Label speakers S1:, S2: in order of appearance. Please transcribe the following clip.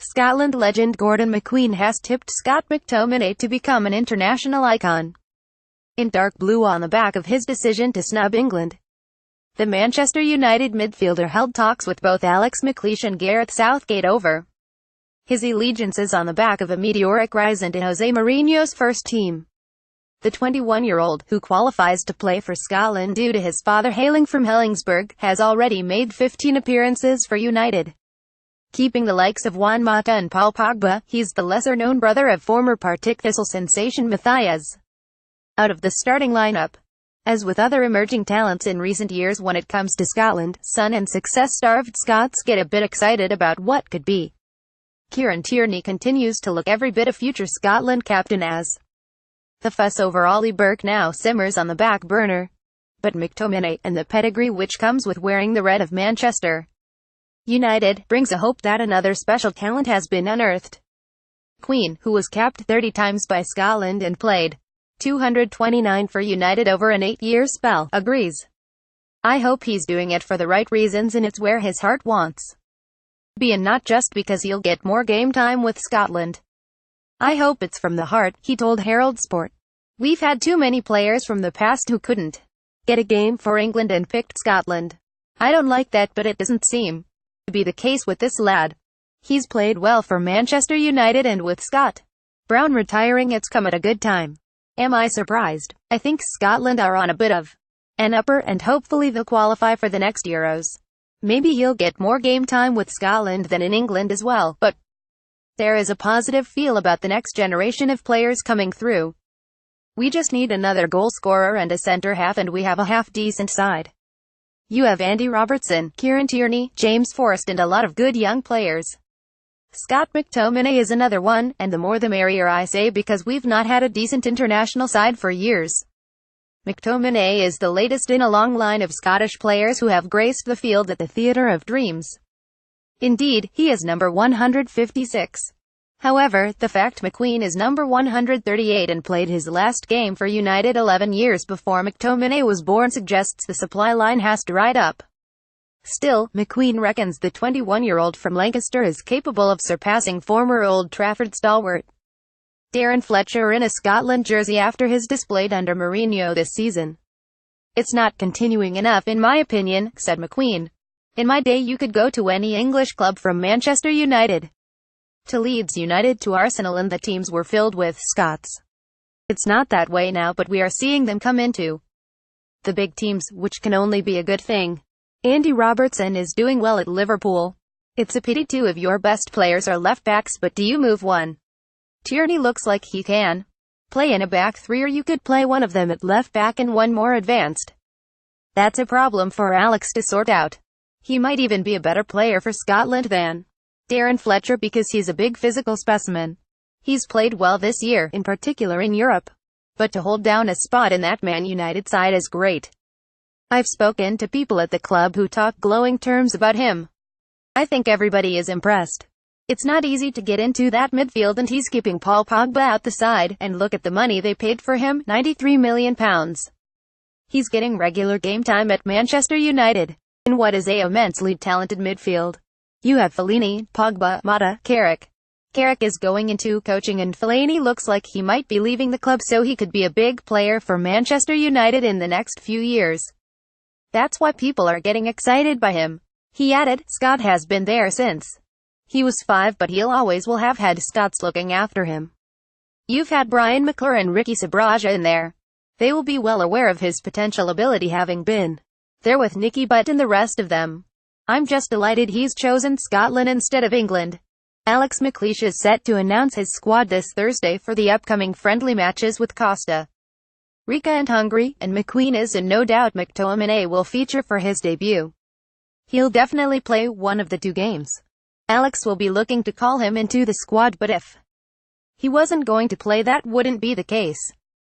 S1: Scotland legend Gordon McQueen has tipped Scott McTominay to become an international icon in dark blue on the back of his decision to snub England. The Manchester United midfielder held talks with both Alex McLeish and Gareth Southgate over his allegiances on the back of a meteoric rise into Jose Mourinho's first team. The 21-year-old, who qualifies to play for Scotland due to his father hailing from Helensburgh, has already made 15 appearances for United. Keeping the likes of Juan Mata and Paul Pogba, he's the lesser-known brother of former Partick Thistle sensation Matthias out of the starting lineup. As with other emerging talents in recent years when it comes to Scotland, son and success-starved Scots get a bit excited about what could be. Kieran Tierney continues to look every bit a future Scotland captain as the fuss over Ollie Burke now simmers on the back burner. But McTominay, and the pedigree which comes with wearing the red of Manchester United, brings a hope that another special talent has been unearthed. McQueen, who was capped 30 times by Scotland and played 229 for United over an 8-year spell, agrees. "I hope he's doing it for the right reasons and it's where his heart wants to be, and not just because he'll get more game time with Scotland. I hope it's from the heart," he told Herald Sport. "We've had too many players from the past who couldn't get a game for England and picked Scotland. I don't like that, but it doesn't seem to be the case with this lad. He's played well for Manchester United, and with Scott Brown retiring it's come at a good time. Am I surprised? I think Scotland are on a bit of an upper, and hopefully they'll qualify for the next Euros. Maybe he'll get more game time with Scotland than in England as well, but there is a positive feel about the next generation of players coming through. We just need another goal scorer and a centre-half, and we have a half-decent side. You have Andy Robertson, Kieran Tierney, James Forrest, and a lot of good young players. Scott McTominay is another one, and the more the merrier, I say, because we've not had a decent international side for years. McTominay is the latest in a long line of Scottish players who have graced the field at the Theatre of Dreams. Indeed, he is number 156. However, the fact McQueen is number 138 and played his last game for United 11 years before McTominay was born suggests the supply line has dried up. Still, McQueen reckons the 21-year-old from Lancaster is capable of surpassing former Old Trafford stalwart Darren Fletcher in a Scotland jersey after his display under Mourinho this season. "It's not continuing enough in my opinion," said McQueen. "In my day you could go to any English club from Manchester United to Leeds United to Arsenal and the teams were filled with Scots. It's not that way now, but we are seeing them come into the big teams, which can only be a good thing. Andy Robertson is doing well at Liverpool. It's a pity two of your best players are left backs, but do you move one? Tierney looks like he can play in a back three, or you could play one of them at left back and one more advanced. That's a problem for Alex to sort out. He might even be a better player for Scotland than Darren Fletcher because he's a big physical specimen. He's played well this year, in particular in Europe. But to hold down a spot in that Man United side is great. I've spoken to people at the club who talk glowing terms about him. I think everybody is impressed. It's not easy to get into that midfield, and he's keeping Paul Pogba out the side, and look at the money they paid for him, £93 million. He's getting regular game time at Manchester United, in what is a immensely talented midfield. You have Fellaini, Pogba, Mata, Carrick. Carrick is going into coaching, and Fellaini looks like he might be leaving the club, so he could be a big player for Manchester United in the next few years. That's why people are getting excited by him." He added, "Scott has been there since he was 5, but he'll always will have had Scots looking after him. You've had Brian McClure and Ricky Sabraja in there. They will be well aware of his potential ability, having been there with Nicky Butt and the rest of them. I'm just delighted he's chosen Scotland instead of England." Alex McLeish is set to announce his squad this Thursday for the upcoming friendly matches with Costa Rica and Hungary, and McQueen is in no doubt McTominay will feature for his debut. He'll definitely play one of the two games. Alex will be looking to call him into the squad, but if he wasn't going to play, that wouldn't be the case.